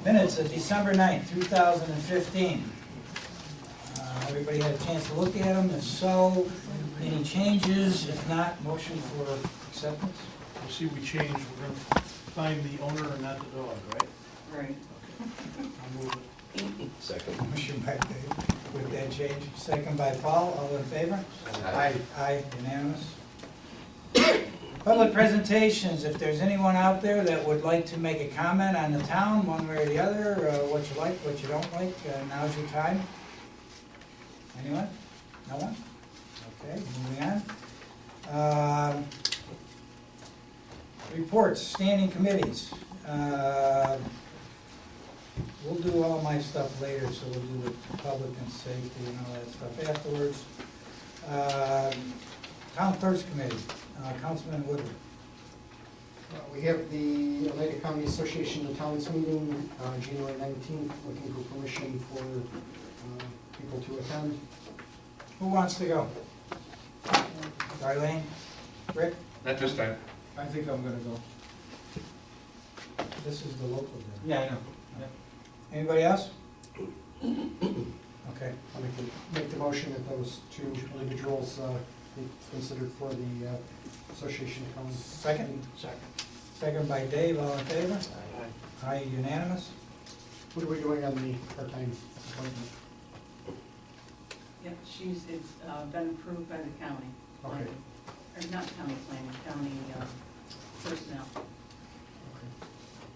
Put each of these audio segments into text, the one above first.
Minutes of December 9th, 2015. Everybody had a chance to look at them. If so, any changes? If not, motion for acceptance. You see, we changed, we're gonna find the owner and not the dog, right? Right. I'll move it. Second. Motion by Dave with that change. Second by Paul. All in favor? Aye. Aye, unanimous. Public presentations. If there's anyone out there that would like to make a comment on the town, one way or the other, what you like, what you don't like, now's your time. Anyone? No one? Okay, moving on. Reports, standing committees. We'll do all my stuff later, so we'll do the public and safety and all that stuff afterwards. Town Clerk's Committee, Councilman Woodward. We have the Oneida County Association of Towns meeting on January 19th, looking for permission for people to attend. Who wants to go? Darlene? Rick? Not this time. I think I'm gonna go. This is the local day. Yeah, I know. Anybody else? Okay. I'll make the motion that those two individuals be considered for the Association of Towns. Second? Second. Second by Dave, all in favor? Aye. Aye, unanimous. What are we doing on the part-time appointment? Yep, it's been approved by the county. Okay. Planning. Or not county planning, county personnel. Okay.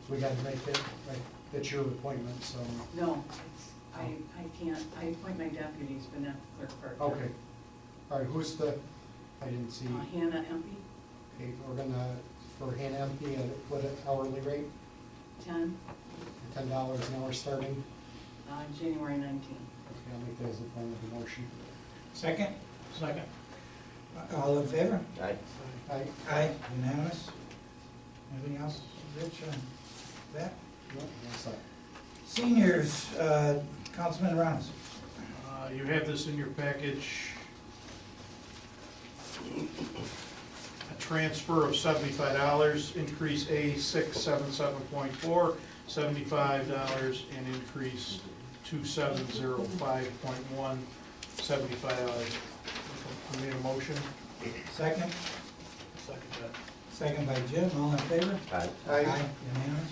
So we gotta make that, right, that's your appointment, so, No, I can't, I appoint my deputies, but not the clerk part. okay. All right, who's the, I didn't see, Hannah Empey, okay, we're gonna, for Hannah Empty, at what hourly rate? 10, $10 an hour starting? January 19th. Okay, I'll make that as a form of the motion. Second? Second. All in favor? Aye. Aye. Aye, unanimous. Anything else, Rich, on that? No, that's it. Seniors, Councilman Reynolds. You have this in your package. A transfer of $75, increase A677.4, $75, and increase 2705.1, $75. I made a motion. Second? Second that. Second by Jim, all in favor? Aye. Aye, unanimous.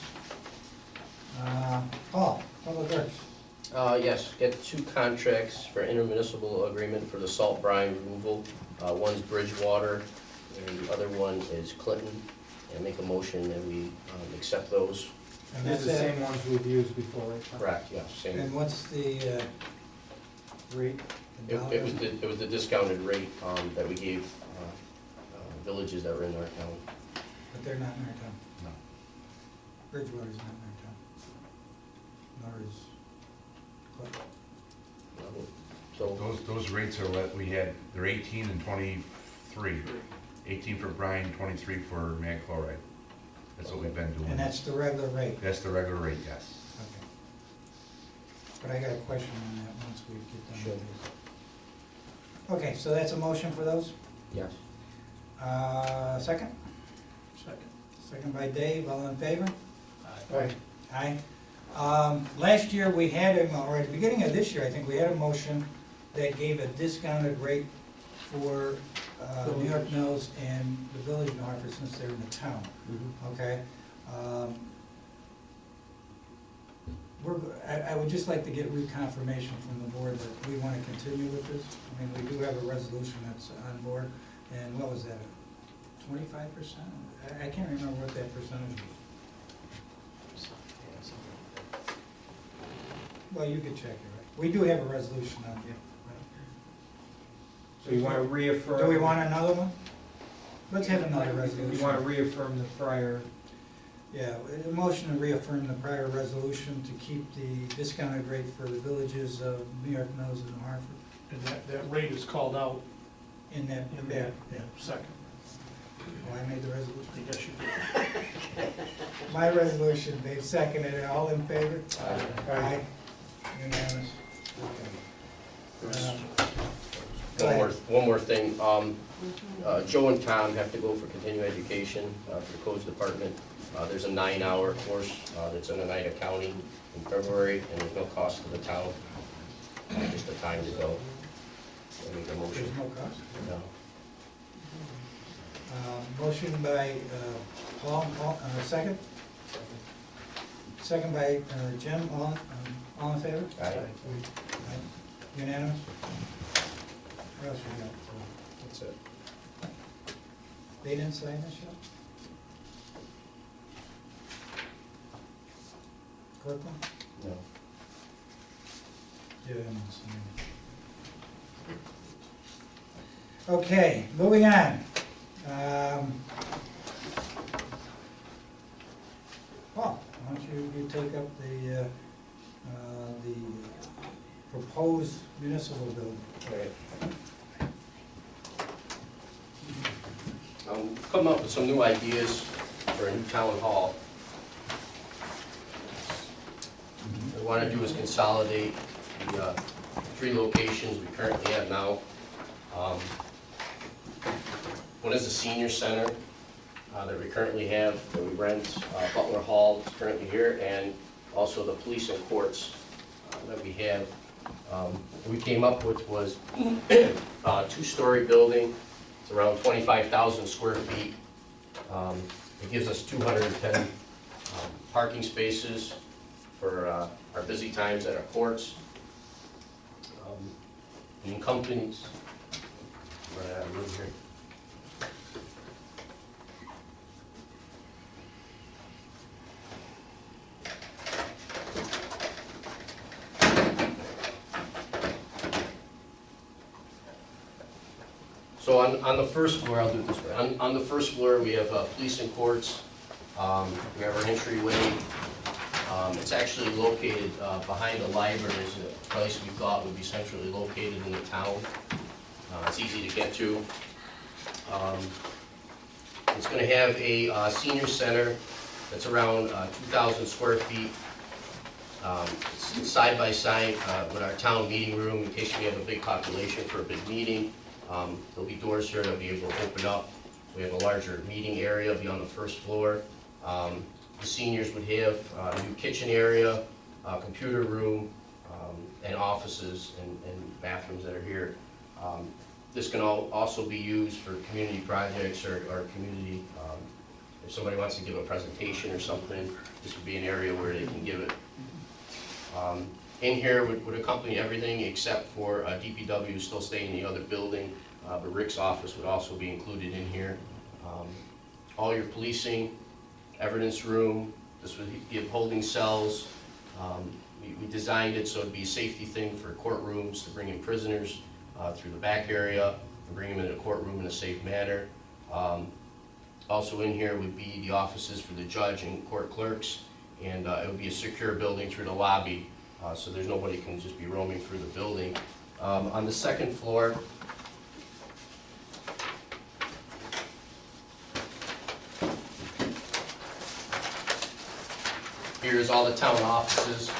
Paul, Public Works. Yes, get two contracts for intermunicipal agreement for the salt brine removal. One's Bridgewater, and the other one is Clinton. And make a motion that we accept those. And These are that's the it. same ones we've used before, right? Correct, yeah, same. And what's the rate? The It was dollars? the discounted rate that we gave villages that were in our town. But they're not in our town. No. Bridgewater's not in our town. Nor is Clinton. So, Those rates are what we had, they're 18 and 23. 18 for brine, 23 for mag chloride. That's what we've been doing. And that's the regular rate? That's the regular rate, yes. Okay. But I got a question on that once we get done Sure. with this. Okay, so that's a motion for those? yes. Second? Second. Second by Dave, all in favor? Aye. Aye. Last year, we had, or at the beginning of this year, I think we had a motion that gave a discounted rate for New York Mills and the Village of New Hartford since they're in the town, okay? I would just like to get reconfirmation from the board that we want to continue with this. I mean, we do have a resolution that's on board, and what was that, 25%? I can't remember what that percentage was. Well, you could check it, right? We do have a resolution on it. So you wanna reaffirm? Do we want another one? Let's have another You wanna resolution. reaffirm the prior? Yeah, a motion to reaffirm the prior resolution to keep the discounted rate for the villages of New York Mills and New Hartford And that rate is called out in that. in that second. Oh, I made the resolution. I guess you did. My resolution, they've seconded it. All in favor? Aye. Aye. Unanimous. Okay. Go ahead. One more thing. Joe and Tom have to go for continuing education for the codes department. There's a 9-hour course that's in Oneida County in February, and there's no cost to the town, just the time to go. I make a motion. There's no cost. No. Motion by Paul, second? Second by Jim, all in favor? Aye. Aye. Unanimous? What else we got? That's it. They didn't sign this yet? Corporal? No. Yeah, I didn't sign it. Okay, moving on. Paul, why don't you take up the proposed municipal building? Come up with some new ideas for a new town hall. What I want to do is consolidate the 3 locations we currently have now. One is the senior center that we currently have, that we rent. Butler Hall is currently here, and also the police and courts that we have. What we came up with was a 2-story building. It's around 25,000 square feet. It gives us 210 parking spaces for our busy times at our courts. And companies, right out of room here. So on the first floor, I'll do it this way. On the first floor, we have police and courts. We have our entryway. It's actually located behind the library. It's a place we thought would be centrally located in the town. It's easy to get to. It's going to have a senior center that's around 2,000 square feet. It's side by side with our town meeting room in case we have a big population for a big meeting. There'll be doors here that'll be able to open up. We have a larger meeting area, be on the first floor. The seniors would have a new kitchen area, computer room, and offices and bathrooms that are here. This can also be used for community projects or community, if somebody wants to give a presentation or something, this would be an area where they can give it. In here would accompany everything except for DPW still staying in the other building, but Rick's office would also be included in here. All your policing, evidence room, this would give holding cells. We designed it so it'd be a safety thing for courtrooms to bring in prisoners through the back area and bring them into the courtroom in a safe manner. Also in here would be the offices for the judge and court clerks, and it would be a secure building through the lobby, so there's nobody can just be roaming through the building. On the second floor, here's all the town offices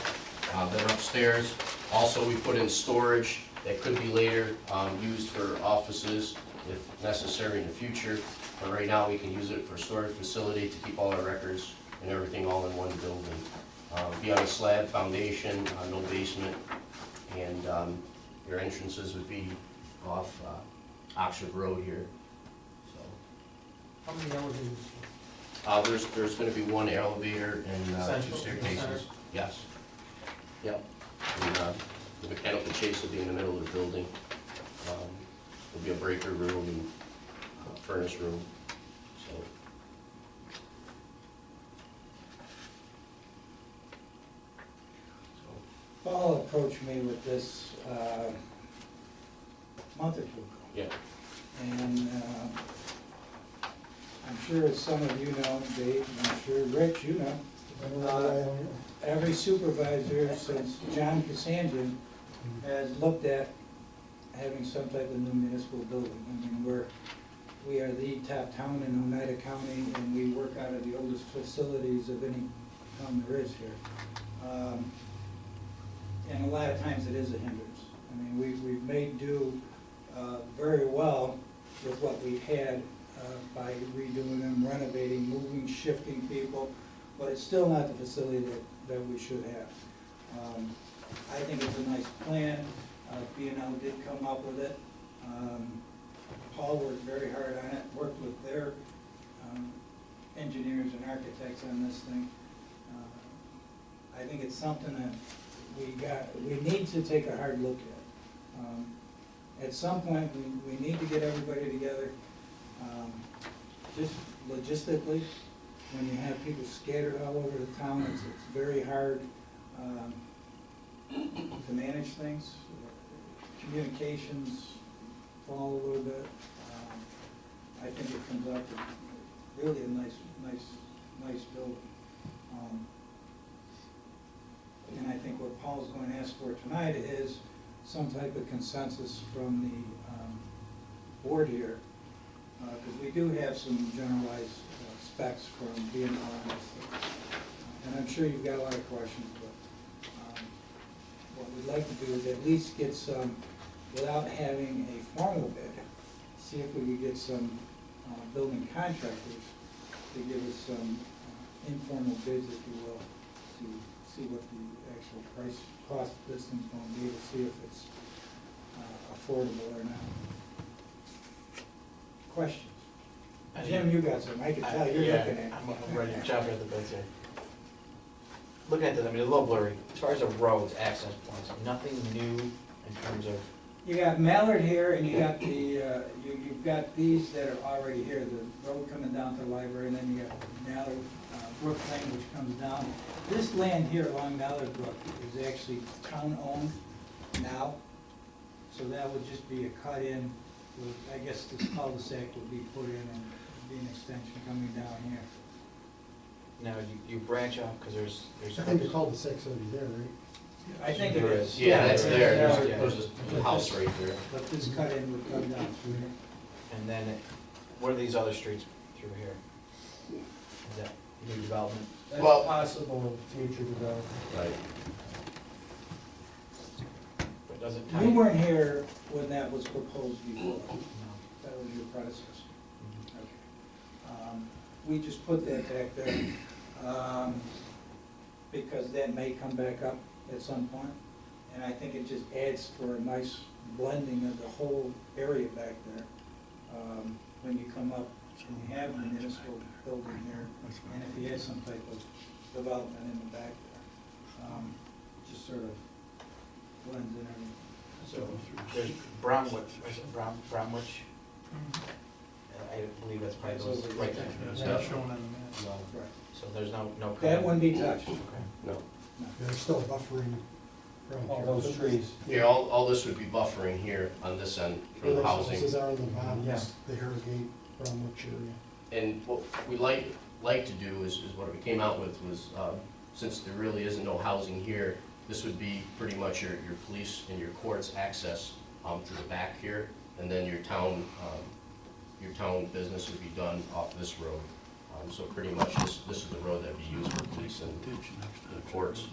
that are upstairs. Also, we put in storage that could be later used for offices if necessary in the future. But right now, we can use it for storage facility to keep all our records and everything all in one building. Be on a slab foundation, no basement, and your entrances would be off Oxford Road here. So. How many elevators? There's gonna be 1 elevator and 2 Central, staircases. center. Yes. Yep. And the mechanical chase will be in the middle of the building. There'll be a breaker room and furnace room, so. Paul approached me with this a month or two ago. Yeah. And I'm sure as some of you know, Dave, I'm sure Rich, you know, every supervisor since John Cassangian has looked at having some type of new municipal building. I mean, we are the top town in Oneida County, and we work out of the oldest facilities of any town there is here. And a lot of times it is a hindrance. I mean, we've made do very well with what we've had by redoing them, renovating, moving, shifting people, but it's still not the facility that we should have. I think it's a nice plan. B&L did come up with it. Paul worked very hard on it, worked with their engineers and architects on this thing. I think it's something that we need to take a hard look at. At some point, we need to get everybody together. Just logistically, when you have people scattered all over the town, it's very hard to manage things. Communications fall a little bit. I think it comes out to really a nice building. And I think what Paul's going to ask for tonight is some type of consensus from the board here, because we do have some generalized specs from B&L on this thing. And I'm sure you've got a lot of questions, but what we'd like to do is at least get some, without having a formal bid, see if we could get some building contractors to give us some informal bids, if you will, to see what the actual cost of this thing's going to be, to see if it's affordable or not. Questions? Jim, you got some, I can tell you're looking at. I'm ready to jump at the bits here. Looking at this, I mean, a little blurry. As far as the roads, access points, nothing new in terms of, You got Mallard here, and you got the, you've got these that are already here, the road coming down to the library, and then you got Mallard, Brook Lane, which comes down. This land here along Mallard Brook is actually town-owned now, so that would just be a cut-in, I guess this cul-de-sac would be put in and be an extension coming down here. now you branch off, because there's. I think the cul-de-sac's already there, right? I think it There is. is. Yeah, that's there, Yeah. there's a house right there. But this cut-in would come down through here. And then, what are these other streets through here? Is that new development? That's Well- possible in future development. Right. But does it tie? You weren't here when that was proposed before. No. That was your predecessor. Mhm. Okay. We just put that back there, because that may come back up at some point. And I think it just adds for a nice blending of the whole area back there. When you come up and you have the municipal building here, and if you had some type of development in the back there, just sort of blends in everything. So, there's Bromwich. I believe that's probably those right there. That's not shown on the map. Right. So there's no. That wouldn't be touched. Okay. No. No. There's still buffering around All here. those trees. Yeah, all this would be buffering here on this end for Where the those housing. houses are on the bottom, Yeah. the Harrogate, Bromwich area. And what we like to do is what we came out with was, since there really isn't no housing here, this would be pretty much your police and your courts access to the back here, and then your town business would be done off this road. So pretty much this is the road that'd be used for police and courts.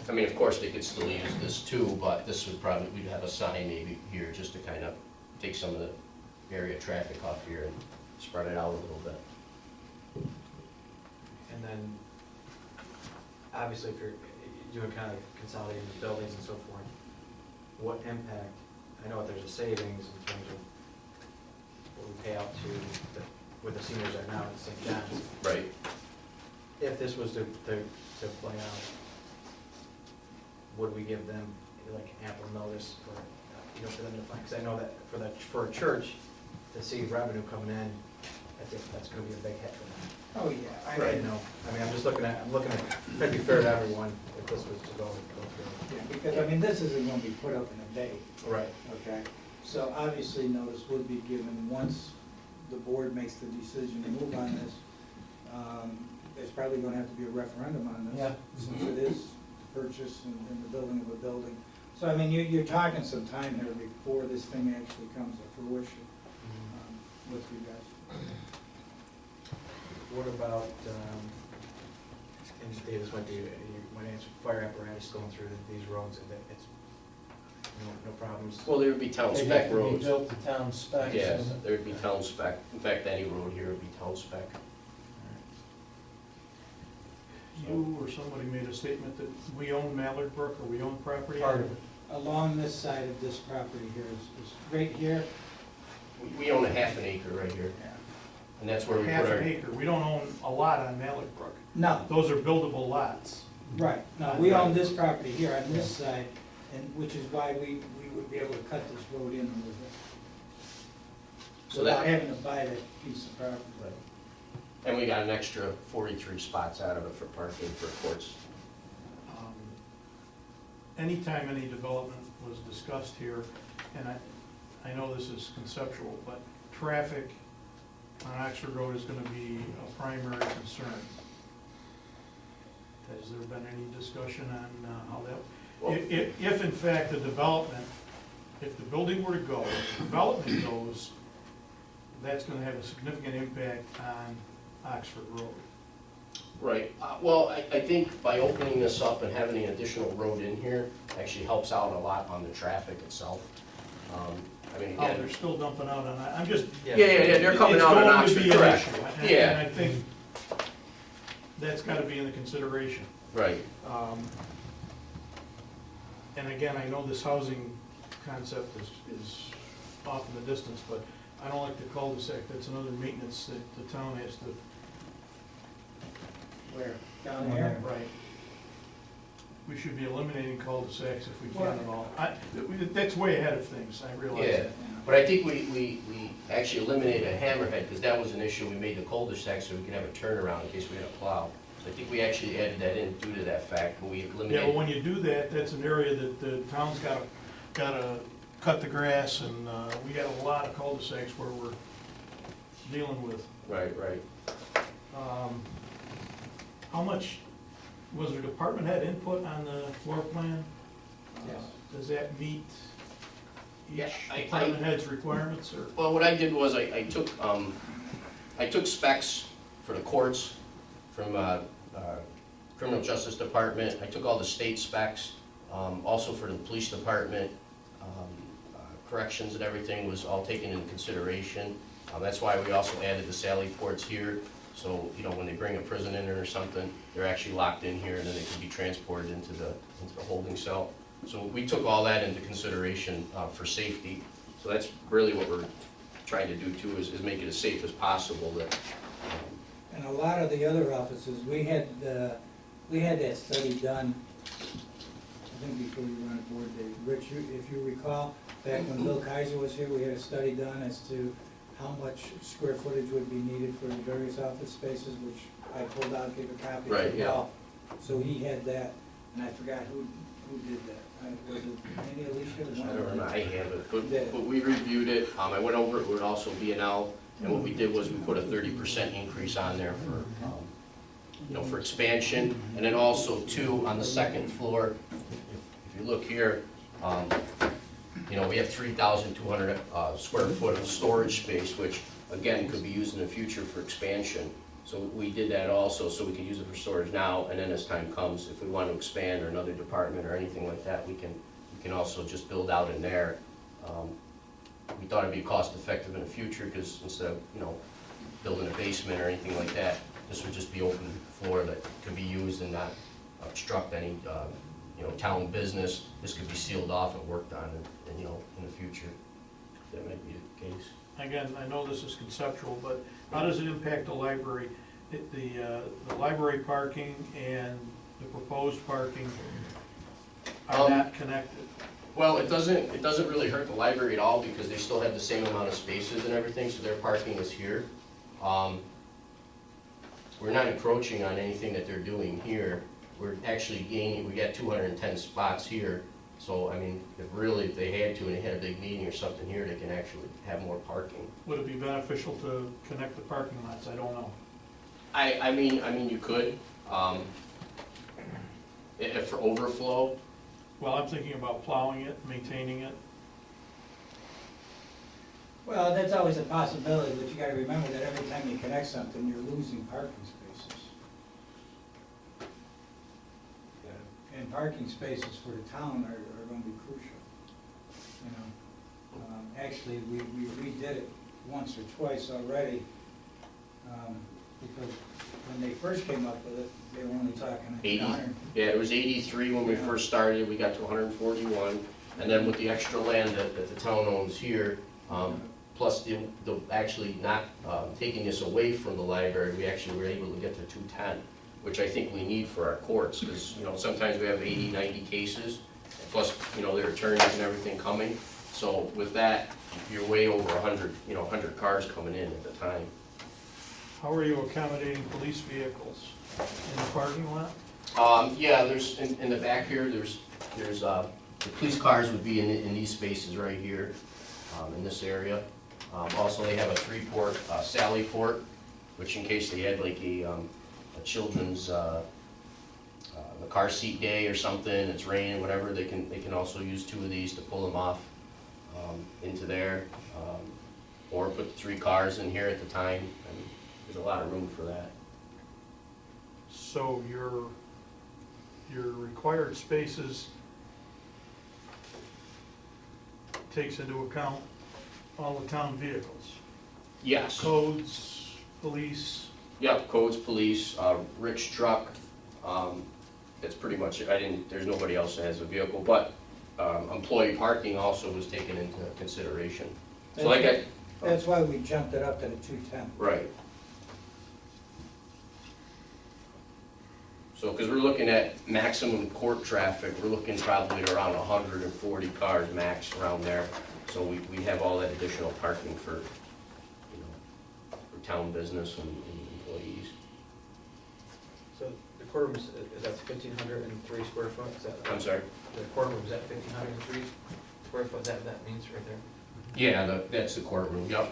I mean, of course, they could still use this too, but this would probably, we'd have a sign maybe here just to kind of take some of the area traffic off here and spread it out a little bit. And then, obviously, if you're doing kind of consolidating the buildings and so forth, what impact, I know that there's a savings in terms of what we pay out to, where the seniors are now at St. John's. Right. If this was to play out, would we give them like ample notice for, for them to find? Because I know that for a church, to see revenue coming in, that's gonna be a big hit for them. Oh, yeah. I Right, no, I mean, I'm looking at, trying to be fair to everyone, if this was to go through. Yeah, because, I mean, this isn't gonna be put up in a day, Right. okay? So obviously, notice would be given once the board makes the decision to move on this. There's probably gonna have to be a referendum on this. Yeah. Since it is purchase and the building of a building. So, I mean, you're talking some time here before this thing actually comes to fruition, with you guys. What about, and Davis went to, you went answer fire apparatus going through these roads, and it's no problems. Well, there would be town They spec have to be roads. built to town specs. Yes, and- there would be town spec. In fact, any road here would be town spec. You or somebody made a statement that we own Mallard Brook, or we own property? Part of it. Along this side of this property here is right here. We own a half an acre right here, and that's where we Half put our. an acre, we don't own a lot on Mallard Brook. No, Those are buildable lots. right, no, we own this property here on this side, and which is why we would be able to cut this road in a little bit. So Without that, having to buy that piece of property. and we got an extra 43 spots out of it for parking for courts. Anytime any development was discussed here, and I know this is conceptual, but traffic on Oxford Road is gonna be a primary concern. Has there been any discussion on how that, Well- if in fact the development, if the building were to go, if the development goes, that's gonna have a significant impact on Oxford Road. Right, well, I think by opening this up and having an additional road in here actually helps out a lot on the traffic itself. I mean, Oh, again, they're still dumping out on, I'm just. yeah, they're coming It's out on going to Oxford, be an correct. issue, and- Yeah. And I think that's gotta be in the consideration. Right, And again, I know this housing concept is off in the distance, but I don't like the cul-de-sac, that's another maintenance that the town has to. Where? Down there? Right. We should be eliminating cul-de-sacs if we can at all. That's way ahead of things, I realize yeah, that. but I think we actually eliminated a hammerhead, because that was an issue, we made the cul-de-sac so we could have a turnaround in case we had a plow. So I think we actually added that in due to that fact, but we Yeah, but eliminated. when you do that, that's an area that the town's gotta cut the grass, and we got a lot of cul-de-sacs where we're dealing with. Right. How much, was there department head input on the floor plan? Yes. Does that meet Yeah, each department head's requirements, or? Well, what I did was I took specs for the courts from Criminal Justice Department. I took all the state specs, also for the police department. Corrections and everything was all taken into consideration. That's why we also added the Sally ports here. So, you know, when they bring a prison in or something, they're actually locked in here, and then they can be transported into the holding cell. So we took all that into consideration for safety. So that's really what we're trying to do too, is make it as safe as possible. That And a lot of the other offices, we had that study done, I think before you were on board, Dave. Rich, if you recall, back when Bill Kaiser was here, we had a study done as to how much square footage would be needed for the various office spaces, which I pulled out, gave a copy Right, to yeah. Ralph. So he had that, and I forgot who did that. Was it maybe Alicia? I don't remember, I have it, but Yeah. we reviewed it. I went over it with also B&L, and what we did was we put a 30% increase on there for, you know, for expansion. And then also too, on the second floor, if you look here, you know, we have 3,200 square foot of storage space, which again, could be used in the future for expansion. So we did that also, so we could use it for storage now, and then as time comes, if we want to expand or another department or anything like that, we can also just build out in there. We thought it'd be cost effective in the future, because instead of, you know, building a basement or anything like that, this would just be open floor that could be used and not obstruct any, you know, town business. This could be sealed off and worked on, and, you know, in the future, if that might be the case. Again, I know this is conceptual, but how does it impact the library? The library parking and the proposed parking are not connected. Well, it doesn't really hurt the library at all, because they still have the same amount of spaces and everything, so their parking is here. We're not encroaching on anything that they're doing here. We're actually gaining, we got 210 spots here, so, I mean, if they had to and they had a big meeting or something here, they can actually have more parking. Would it be beneficial to connect the parking lots? I don't know. I mean, you could, if for overflow. Well, I'm thinking about plowing it, maintaining it. Well, that's always a possibility, but you gotta remember that every time you connect something, you're losing parking spaces. And parking spaces for the town are gonna be crucial. you know. Actually, we redid it once or twice already, because when they first came up with it, they were only talking 80. 100. Yeah, it was 83 when we Yeah. first started, we got to 141, and then with the extra land that the town owns here, plus the actually not taking this away from the library, we actually were able to get to 210, which I think we need for our courts, because, you know, sometimes we have 80, 90 cases, plus, you know, their attorneys and everything coming. So with that, you're way over 100, you know, 100 cars coming in at the time. How are you accommodating police vehicles in the parking lot? Yeah, there's, in the back here, there's, the police cars would be in these spaces right here, in this area. Also, they have a 3-port Sally port, which in case they had like a children's, the car seat day or something, it's raining, whatever, they can also use 2 of these to pull them off, into there. Or put the 3 cars in here at the time, and there's a lot of room for that. So your required spaces takes into account all the town vehicles? Yes. Codes, police? Yep, codes, police, Rick's truck, that's pretty much it. There's nobody else that has a vehicle, but employee parking also was taken into consideration. So like That's why we jumped it up to the 210. right. So, because we're looking at maximum court traffic, we're looking probably at around 140 cars max around there. So we have all that additional parking for, you know, for town business and employees. So the courtroom is that 1,503 square foot? Is that? I'm sorry? The courtroom is at 1,503 square foot, that means right there? Yeah, that's the courtroom, yep.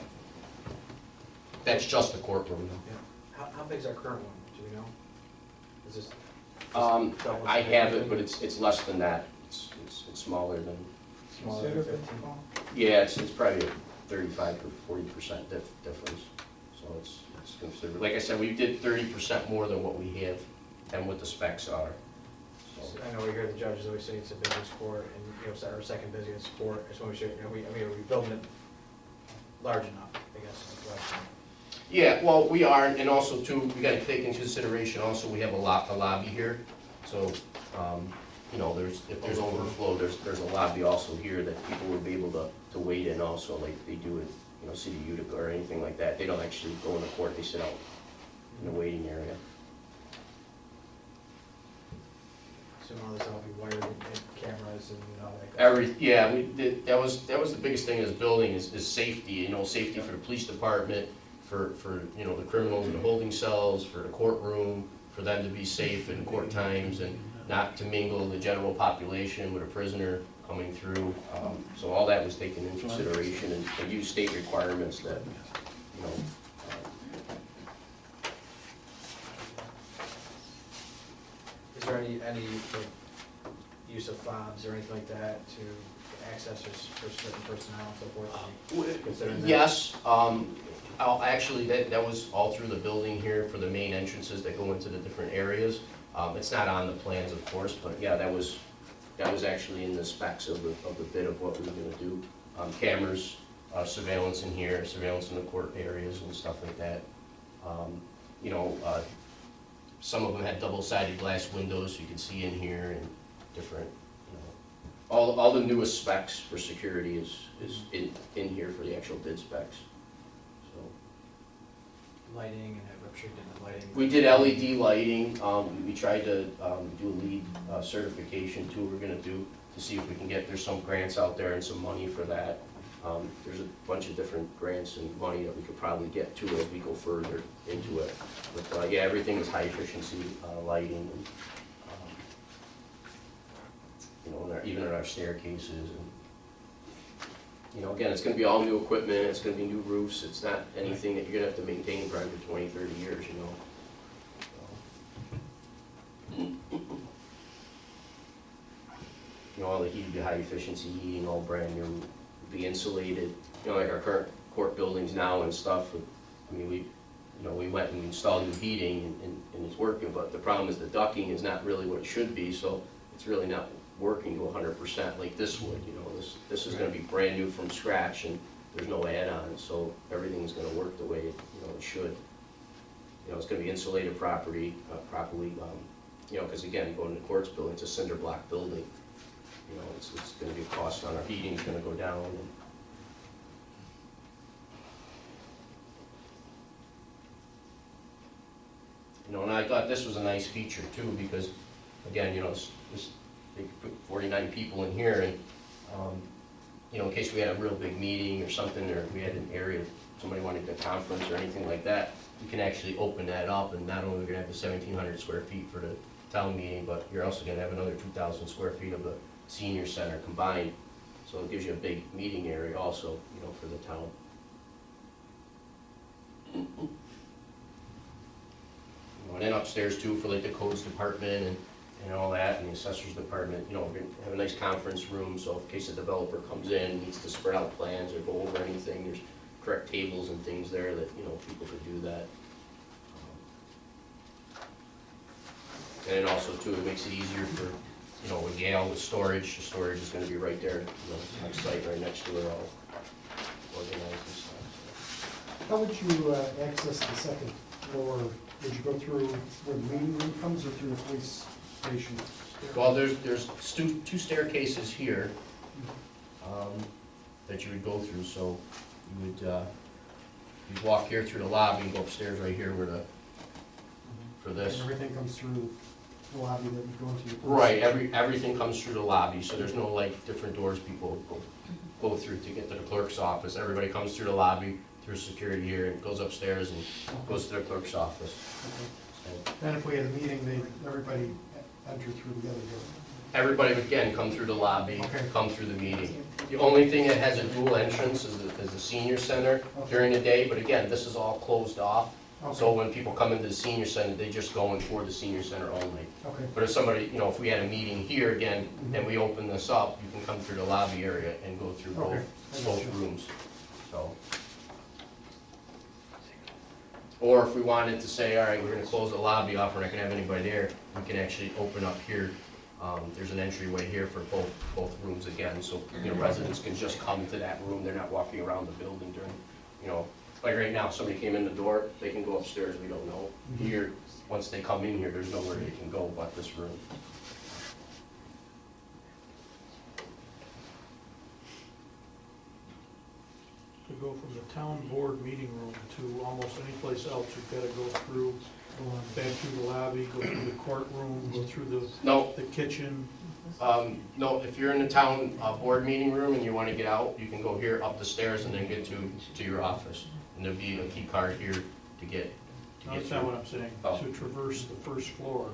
That's just the courtroom. Yeah. How big is our current one, do we know? Is this? I have it, but it's less than that. It's smaller than, Smaller than 15? yeah, it's probably a 35 or 40% difference. So it's considered, like I said, we did 30% more than what we have and what the specs are. So, I know we hear the judges always say it's the busiest court, and, you know, it's our second busiest court. I just want to make sure, you know, are we building it large enough, I guess, is the question. yeah, well, we are, and also too, we gotta take into consideration also, we have a lobby here. So, you know, if there's overflow, there's a lobby also here that people would be able to wait in also, like they do at, you know, City of Utica or anything like that. They don't actually go in the court, they sit out in the waiting area. So all this will be wired and cameras and all that. Yeah, we did, that was the biggest thing in this building is safety, you know, safety for the police department, for, you know, the criminals in the holding cells, for the courtroom, for them to be safe in court times and not to mingle the general population with a prisoner coming through. So all that was taken into consideration and use state requirements that, you know. Is there any like, use of fobs or anything like that to access or for certain personnel and so forth? Considering that? Yes, actually, that was all through the building here for the main entrances that go into the different areas. It's not on the plans, of course, but yeah, that was actually in the specs of the bid of what we were gonna do. Cameras, surveillance in here, surveillance in the court areas and stuff like that. You know, some of them had double-sided glass windows, so you could see in here and different, you know. All the newest specs for security is in here for the actual bid specs. So Lighting, and I'm sure you did the lighting. we did LED lighting. We tried to do a LEED certification too. We're gonna do to see if we can get. There's some grants out there and some money for that. There's a bunch of different grants and money that we could probably get to as we go further into it. But yeah, everything is high efficiency lighting, and you know, even in our staircases. And, you know, again, it's going to be all new equipment. It's going to be new roofs. It's not anything that you're going to have to maintain probably for 20, 30 years. You know. So. You know, all the heat, the high efficiency heating, all brand new, be insulated. You know, like our current court buildings now and stuff. I mean, we went and installed new heating and it's working, but the problem is the ducting is not really what it should be, so it's really not working to 100% like this would, you know, this is gonna be brand new from scratch, and there's no add-ons, so everything's gonna work the way it, you know, it should. You know, it's gonna be insulated properly, you know, because again, going to the courts building, it's a cinder block building. You know, it's gonna be a cost on our heating's gonna go down, and you know, and I thought this was a nice feature too, because, again, you know, they could put 49 people in here, and, you know, in case we had a real big meeting or something, or we had an area, somebody wanted a conference or anything like that, we can actually open that up, and not only are we gonna have the 1,700 square feet for the town meeting, but you're also gonna have another 2,000 square feet of the senior center combined, so it gives you a big meeting area also, you know, for the town. And then upstairs too, for like the codes department and all that, and the assessor's department, you know, we're gonna have a nice conference room, so in case a developer comes in, needs to spread out plans or go over anything, there's correct tables and things there that, you know, people could do that. And then also too, it makes it easier for, you know, with Yale with storage, the storage is gonna be right there, you know, on site, right next to it, all organized and stuff. How would you access the second floor? Would you go through where the meeting room comes or through the police station? Well, there's two staircases here, that you would go through, so you would, you'd walk here through the lobby and go upstairs right here where for this. And everything comes through the lobby that you go into your police Right, station? everything comes through the lobby, so there's no like different doors people go through to get to the clerk's office. Everybody comes through the lobby, through security here, and goes upstairs and goes to the clerk's office. Okay. So Then if we had a meeting, everybody enter through the other door? everybody would again come through the lobby, Okay. come through the meeting. The only thing that has a dual entrance is the senior center during the day, but again, this is all closed off. So Okay. when people come into the senior center, they just go in for the senior center only. Okay. But if somebody, you know, if we had a meeting here again, and we open this up, you can come through the lobby area and go through Okay. both rooms, so. Or if we wanted to say, all right, we're gonna close the lobby off, we're not gonna have anybody there, we can actually open up here. There's an entryway here for both rooms again, so, you know, residents can just come to that room, they're not walking around the building during, you know, like right now, somebody came in the door, they can go upstairs, we don't know. Here, once they come in here, there's nowhere they can go but this room. To go from the town board meeting room to almost any place else, you've gotta go through, back through the lobby, go through the courtroom, go through No, the kitchen. no, if you're in the town board meeting room and you wanna get out, you can go here up the stairs and then get to your office. And there'll be a key card here to get No, that's not through. what I'm saying. Oh. To traverse the first floor,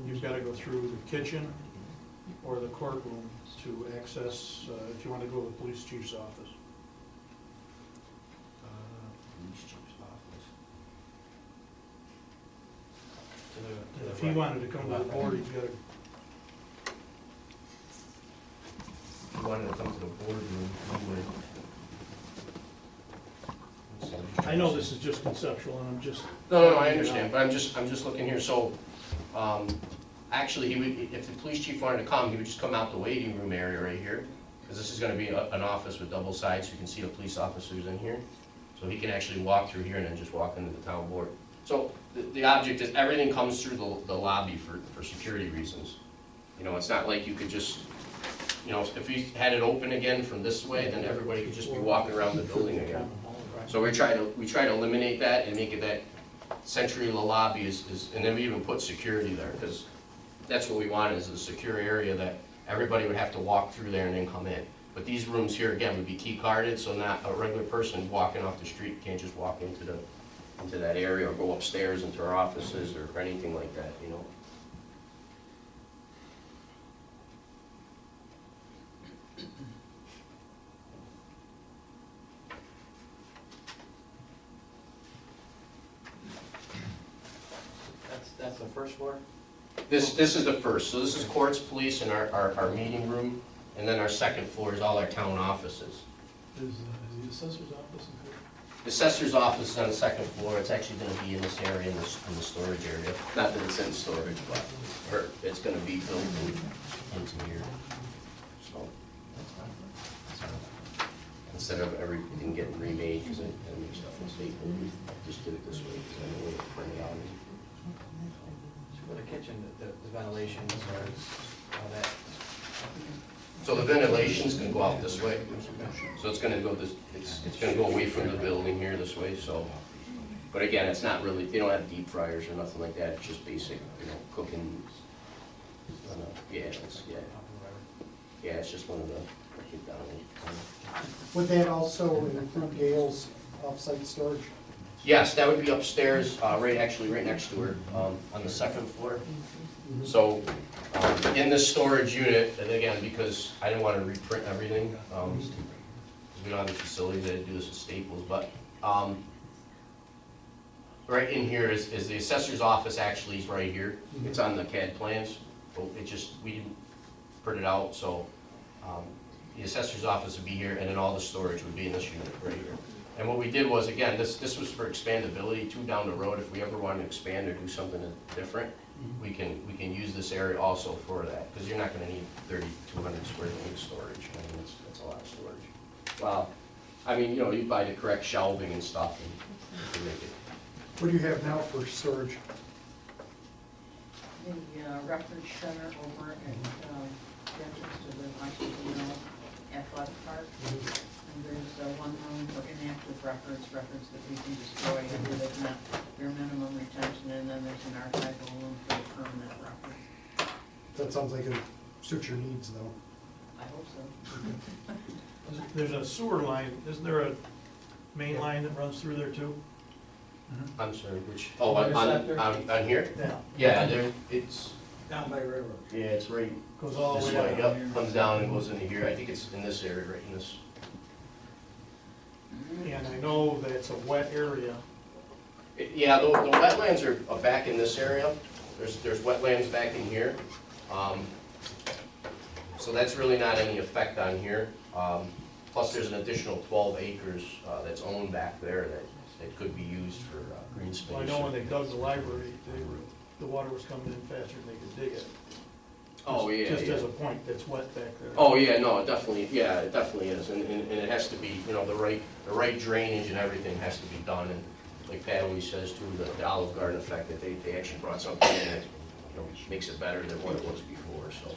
you've gotta go through the kitchen or the courtroom to access, if you wanna go to the police chief's office. Police chief's office. And if he wanted to come to the board, he's gotta, If you wanted to come to the boardroom, you would. Let's see, I'm just I trying know to this is just conceptual and I'm just. No, I understand, but I'm just looking here, so, actually, he would, if the police chief wanted to come, he would just come out the waiting room area right here, because this is gonna be an office with double sides, so you can see the police officers in here. So he can actually walk through here and then just walk into the town board. So, the object is, everything comes through the lobby for security reasons. You know, it's not like you could just, you know, if we had it open again from this way, then everybody could just be walking around the building again. So we try to eliminate that and make it that century of the lobby is, and then we even put security there, because that's what we wanted, is a secure area that everybody would have to walk through there and then come in. But these rooms here, again, would be key carded, so not a regular person walking off the street can't just walk into that area or go upstairs into our offices or anything like that, you know? That's the first floor? This is the first, so this is courts, police, and our meeting room, and then our second floor is all our town offices. Is the assessor's office in here? The assessor's office is on the second floor, it's actually gonna be in this area, in the storage area. Not that it's in storage, but, or it's gonna be built into here, so. Instead of everything getting remade, because I make stuff in Staples, we just did it this way, because I know we print it out. For the kitchen, the ventilation, as far as all that. So the ventilation's gonna go out this way, so it's gonna go this, it's gonna go away from the building here this way, so. But again, it's not really, they don't have deep fryers or nothing like that, it's just basic, cooking. Yeah, it's just one of the, Would that also include Gail's off-site storage? yes, that would be upstairs, right next to her, on the second floor. So, in this storage unit, and again, because I didn't want to reprint everything, because we don't have the facilities to do this at Staples, but, right in here is the assessor's office, actually is right here. It's on the CAD plans, but we didn't print it out, so, the assessor's office would be here, and then all the storage would be in this unit right here. And what we did was, again, this was for expandability, too, down the road, if we ever wanted to expand or do something different, we can use this area also for that, because you're not gonna need 3,200 square feet of storage. I mean, that's a lot of storage. Well, I mean, you buy the correct shelving and stuff, and you can make it. What do you have now for storage? The record center over at, the entrance to the Washington Athletic Park. And there's one room for inactive records that we can destroy if there's not their minimum retention, and then there's an archival room for the permanent records. That sounds like it suits your needs, though. I hope so. There's a sewer line, isn't there a main line that runs through there too? I'm sorry, which, on here? Yeah. Yeah, it's, Down by railroad. yeah, it's right Goes all this the way way, down. yep, comes down and goes into here. I think it's in this area, right in this. And I know that it's a wet area. Yeah, the wetlands are back in this area. There's wetlands back in here. So that's really not any effect on here. Plus, there's an additional 12 acres that's owned back there that could be used for green space. Well, I know when they dug the library, the water was coming in faster than they could dig it. Oh, yeah, Just yeah. as a point, that's wet back there. Oh, yeah, no, it definitely is, and it has to be, the right drainage and everything has to be done, and like Pat always says too, the Olive Garden effect, that they actually brought something in that, makes it better than what it was before, so.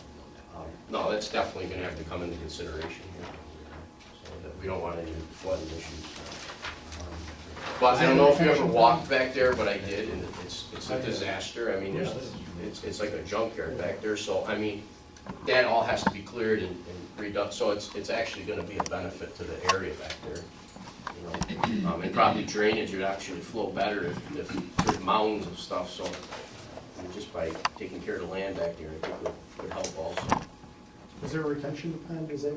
No, that's definitely gonna have to come into consideration here, so that we don't want any flooding issues. But I don't know if you ever walked back there, but I did, and it's a disaster. I mean, it's like a junkyard back there, so, I mean, that all has to be cleared and redone, so it's actually gonna be a benefit to the area back there. And probably drainage would actually flow better if there's mounds of stuff, so, I mean, just by taking care of the land back there, I think would help also. Is there a retention pond? Is there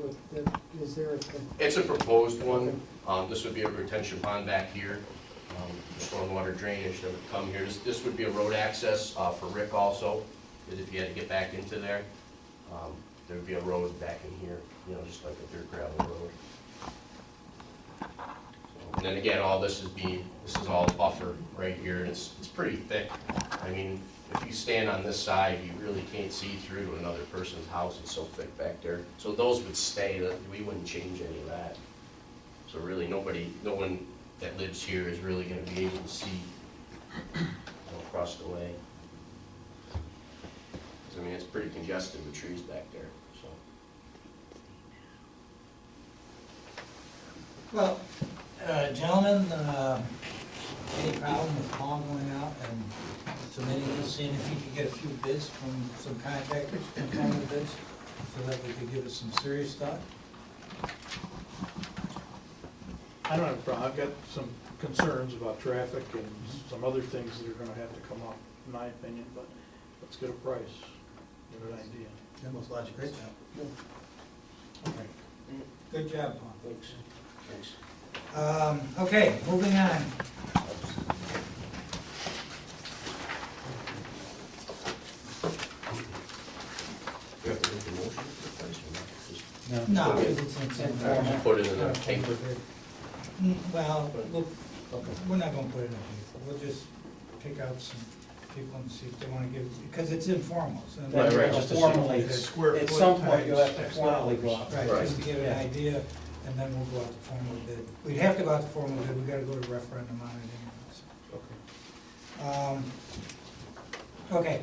a? It's a proposed one. This would be a retention pond back here, stormwater drainage that would come here. This would be a road access for Rick also, because if you had to get back into there, there would be a road back in here, just like a dirt gravel road. And then again, all this is all buffer right here, and it's pretty thick. I mean, if you stand on this side, you really can't see through to another person's house, it's so thick back there. So those would stay, we wouldn't change any of that. So really, no one that lives here is really gonna be able to see across the way. 'Cause, I mean, it's pretty congested with trees back there, so. Well, gentlemen, any problem with Paul going out and submitting this, seeing if he could get a few bids from some contractors, component bids, so that we could give it some serious thought? I don't have a problem. I've got some concerns about traffic and some other things that are gonna have to come up, in my opinion, but let's get a price, get an idea. That was logic, great job. Okay. Good job, Paul. Thanks. Okay, moving on. You have to make a motion for the price or not? Just No, it's informal. Put it in the paper. Well, look, Okay. we're not gonna put it in paper, we'll just pick out some people and see if they wanna give, because it's informal, so. Right, Then you right. have to formally, It's square at foot some point, you'll have times to X formally dollars. go out. Right, just to give an Yeah. idea, and then we'll go out to formal bid. We'd have to go out to formal bid, we gotta go to referendum on it anyways. Okay,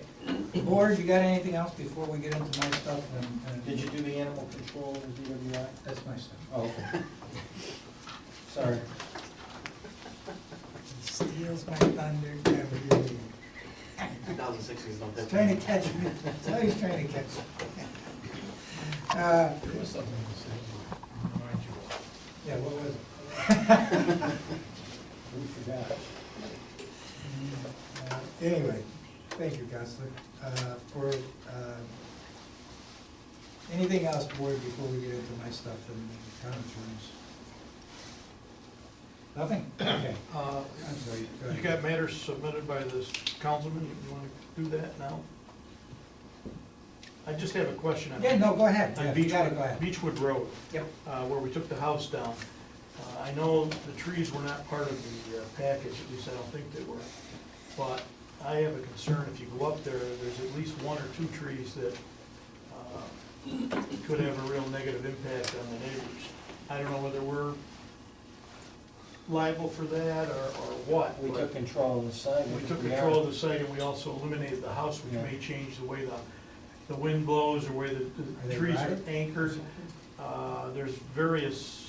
board, you got anything else before we get into my stuff and? Did you do the animal control and DWI? That's my stuff. Oh, okay. Sorry. Steals my thunder every year. 2006 don't He's trying to catch me, that's how he's trying to catch me. There was something to say, remind you of. Yeah, what was it? We forgot. Anyway, thank you, Counselor. For, anything else, board, before we get into my stuff and town attorneys? Nothing? Okay, I'm sorry, go You ahead. got matters submitted by this councilman, you wanna do that now? I just have a question on. Yeah, no, go ahead, On Jeff, you got it, go Beechwood, ahead. Beechwood Road, Yep. where we took the house down. I know the trees were not part of the package, at least I don't think they were. But I have a concern, if you go up there, there's at least one or two trees that could have a real negative impact on the neighbors. I don't know whether we're liable for that or what. We but took control of the site. we took control of the site and we also eliminated the house, which Yeah. may change the way the wind blows or where Are the they trees are rotted? anchored. There's various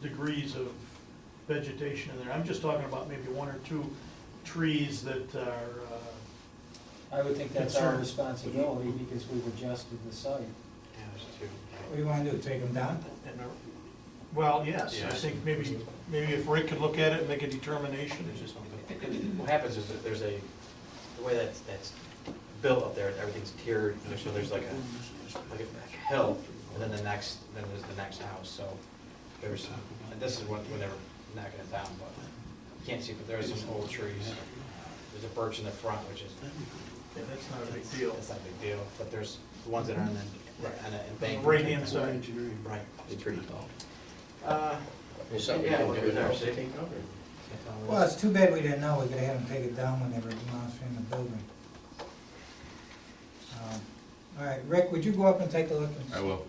degrees of vegetation in there. I'm just talking about maybe one or two trees that are, I would think that's our Concern. responsibility because we've adjusted the site. Yeah, there's two. What do you wanna do, take them down? and are- well, yes, I Yes. think maybe if Rick could look at it and make a determination. There's just something, what happens is that there's the way that's built up there, everything's tiered, so there's like a hill, and then there's the next house, so there's, and this is when they were knocking it down, but you can't see, but there's some old trees. There's a birch in the front, which is, Yeah, that's not a big deal. that's not a big deal, but there's the ones that are on an embankment. Right-hand side. Right. It's pretty tall. Is something you Yeah, can what do we now never to see. take out, or? Can't tell Well, it's too bad we didn't know, we could've had them take it down when they were demolishing the building. All right, Rick, would you go up and take a look? And I will.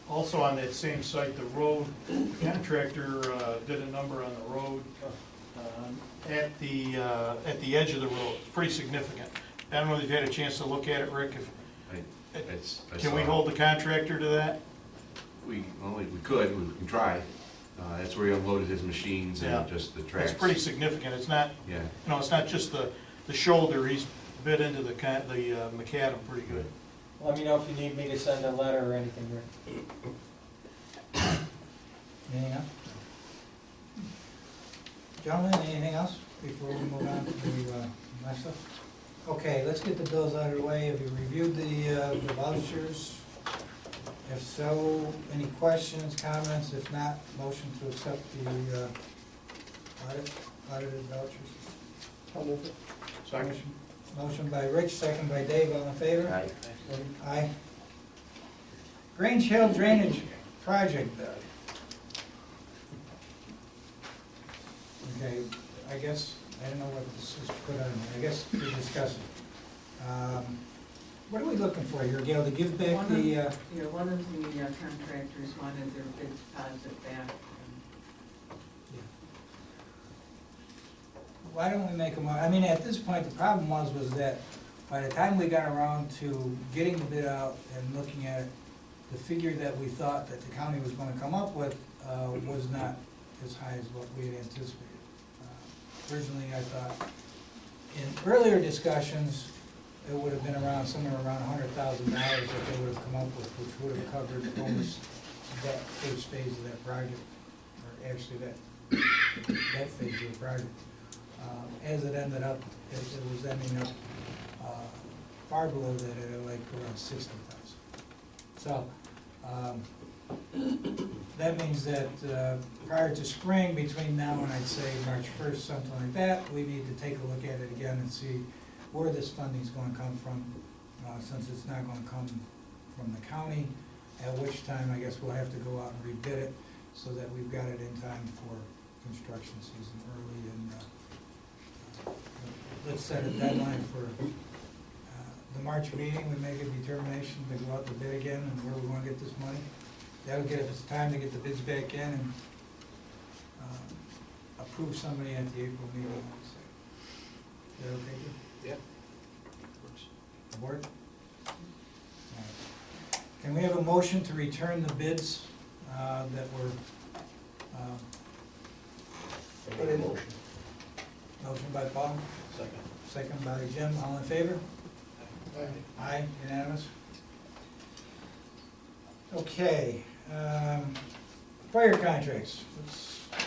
Also on that same site, the road contractor did a number on the road at the edge of the road, pretty significant. I don't know if you've had a chance to look at it, Rick. I Can we saw- hold the contractor to that? We could, we can try. That's where he unloaded his machines Yeah. and just the tracks. It's pretty significant. It's not, Yeah, it's not just the shoulder. He's bit into the macadam pretty good. Let me know if you need me to send a letter or anything, Rick. Anything else? Gentlemen, anything else before we move on to my stuff? Okay, let's get the bills out of the way. Have you reviewed the vouchers? If so, any questions, comments? If not, motion to accept the audited vouchers. I'll move it. Second. Motion by Rich, second by Dave, all in favor? Aye. Aye. Grange Hill Drainage Project. Okay, I guess, I don't know what this is put on here, I guess we discussed it. What are we looking for here, Gail, to give back One the, of the contractors wanted their bid deposit back. why don't we make them, I mean, at this point, the problem was that by the time we got around to getting the bid out and looking at it, the figure that we thought that the county was gonna come up with was not as high as what we had anticipated. Originally, I thought, in earlier discussions, it would have been around, somewhere around $100,000 that they would have come up with, which would have covered almost that first phase of that project, or actually that phase of the project. As it ended up, it was ending up far below that, at like around 60,000. So, that means that prior to spring, between now and I'd say March 1st, something like that, we need to take a look at it again and see where this funding's gonna come from, since it's not gonna come from the county, at which time I guess we'll have to go out and rebid it. so that we've got it in time for construction season early, and let's set a deadline for the March meeting. We make a determination to go out to bid again and where we want to get this money. That'll give us time to get the bids back in and approve somebody at the April meeting, I would say. Is that okay, Jim? Yeah. The board? All right. Can we have a motion to return the bids that were, I make a motion. motion by Paul, Second. second by Jim, all in favor? Aye, unanimous. Okay, fire contracts, let's get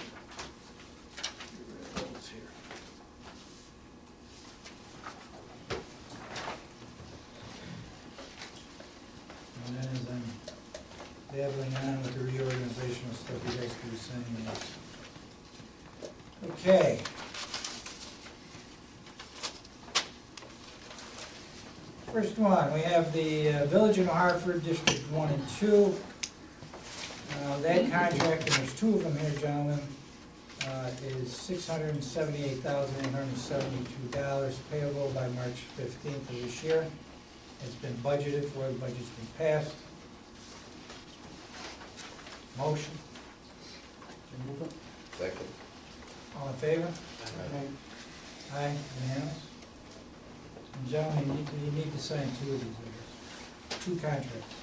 rid of those here. And then as I'm dabbling on with the reorganizational stuff, you guys can be sending this. Okay. First one, we have the Village of New Hartford, District 1 and 2. That contract, and there's two of them here, gentlemen, is $678,872 payable by March 15th of this year. It's been budgeted for, the budget's been passed. Motion, Second. all in favor? Aye, unanimous. And gentlemen, you need to sign two of these, I guess. Two contracts.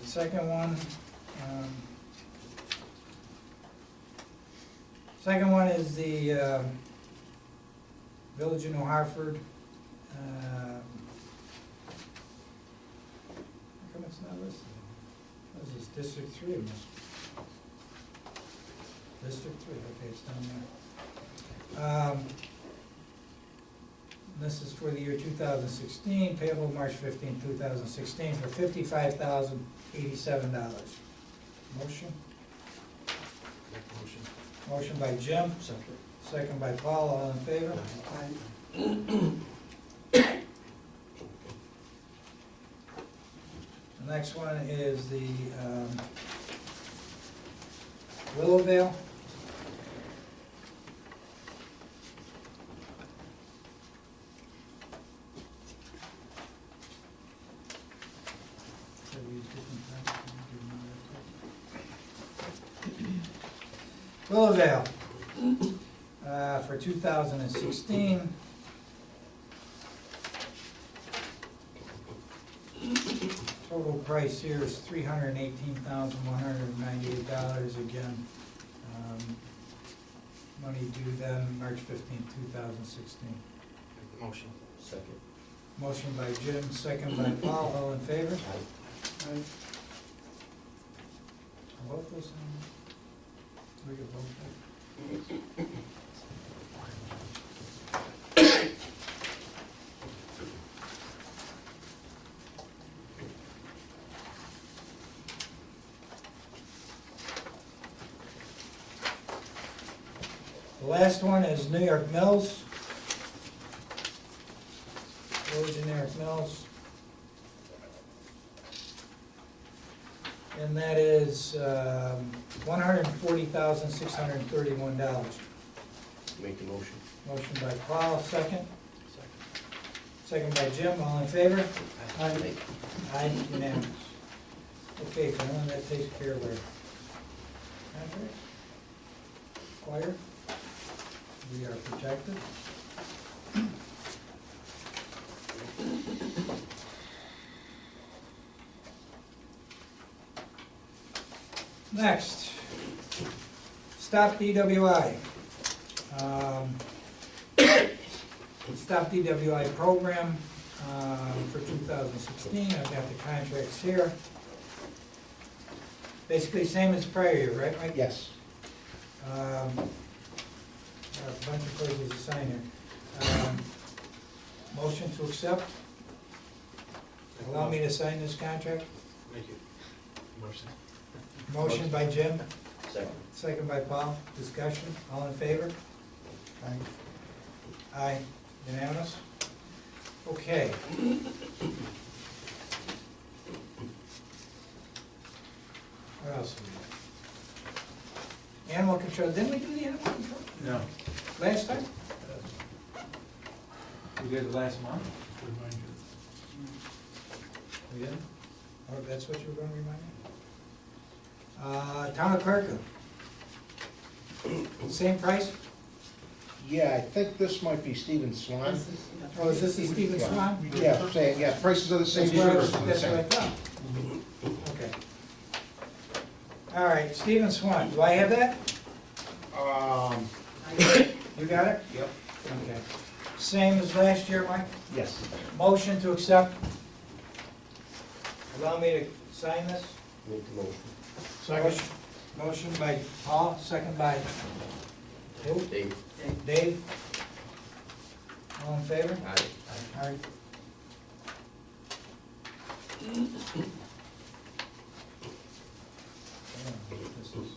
The second one is the Village of New Hartford. How come it's not listed? This is District 3 of this. District 3, okay, it's down there. This is for the year 2016, payable March 15, 2016, for $55,087. Motion? Motion. Motion by Jim, Second. second by Paul, all in favor? The next one is the Willowdale. Willowdale, for 2016. Total price here is $318,198 again. Money due then, March 15, 2016. Motion. Second. Motion by Jim, second by Paul, all in favor? Aye. Both those, we could vote that. The last one is New York Mills. Village of New York Mills. And that is $140,631. Make the motion. Motion by Paul, second. Second. Second by Jim, all in favor? Aye. Aye, unanimous. Okay, gentlemen, that takes care of our contracts. Fire, we are protected. Next, Stop DWI. Stop DWI program for 2016. I've got the contracts here. Basically same as prior year, right, Mike? Yes. A bunch of places to sign here. Motion to accept. Allow me to sign this contract. Thank you. Motion. Motion by Jim, Second. Second by Paul, discussion, all in favor? Aye. Aye, unanimous? Okay. What else we got? Animal control, didn't we do the animal control No, last time? we did it last month. We did? Oh, that's what you were gonna remind me? Town of Kirkland. Same price? Yeah, I think this might be Stephen Swan. Oh, is this the Stephen Yeah. Swan? Yeah, same, yeah, prices are the same, That's what I service was- are the that's what I same. thought. Okay. All right, Stephen Swan, do I have that? You got it? Yep, Okay. Same as last year, Mike? yes. Motion to accept. Allow me to sign this? Make the motion. Second. Motion by Paul, second by who? Dave? Dave? All in favor? Aye. Aye. This is.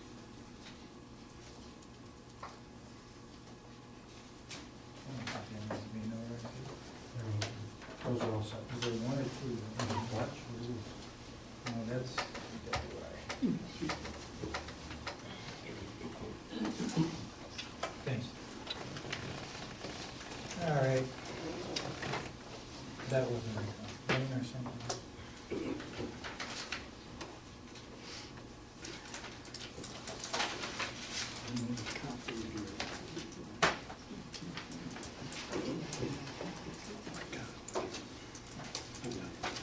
Those are all set. Is there one or two? What? No, that's. Thanks. All right. That wasn't right, or something.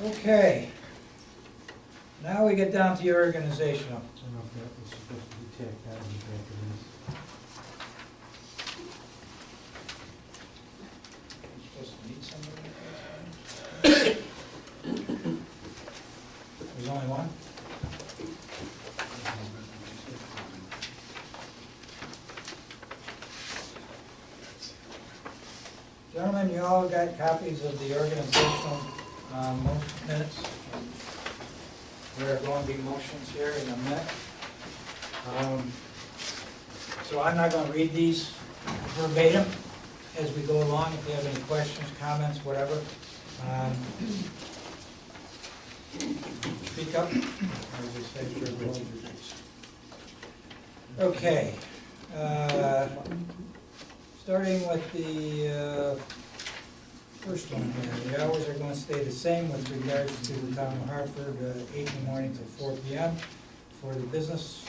Okay. Now we get down to your organizational. I don't know if that was supposed to be tacked out of the back of There's only one? Gentlemen, you all got copies of the organizational minutes? There are going to be motions here in a minute. So I'm not going to read these verbatim as we go along. If you have any questions, comments, whatever, speak up. As we say, for the hold your peace. Okay. Starting with the first one here. The hours are going to stay the same with regards to the Town of Hartford, 8 in the morning till 4 p.m. for the business.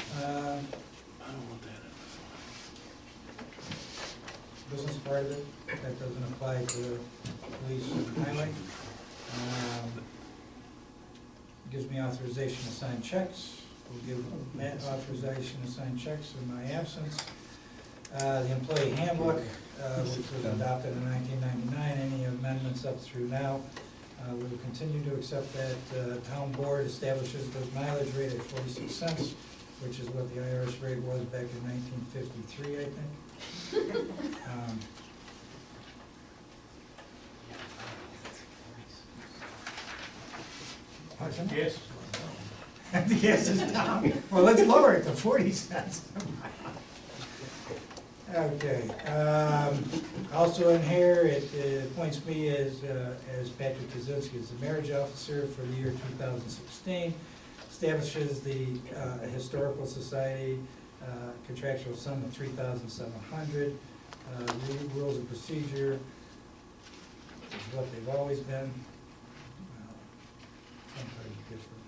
Business part of it, that doesn't apply to police and highway. Gives me authorization to sign checks. We'll give Matt authorization to sign checks in my absence. The employee handbook, which was adopted in 1999, any amendments up through now, we will continue to accept that. Town board establishes the mileage rate at 46 cents, which is what the IRS rate was back in 1953, I think. Pardon? Yes. The gas is down. Well, let's lower it to 40 cents. Okay. Also in here, it appoints me as Patrick Kaczynski as the marriage officer for the year 2016. Establishes the Historical Society contractual sum of $3,700. Rules of procedure is what they've always been. Sometimes different.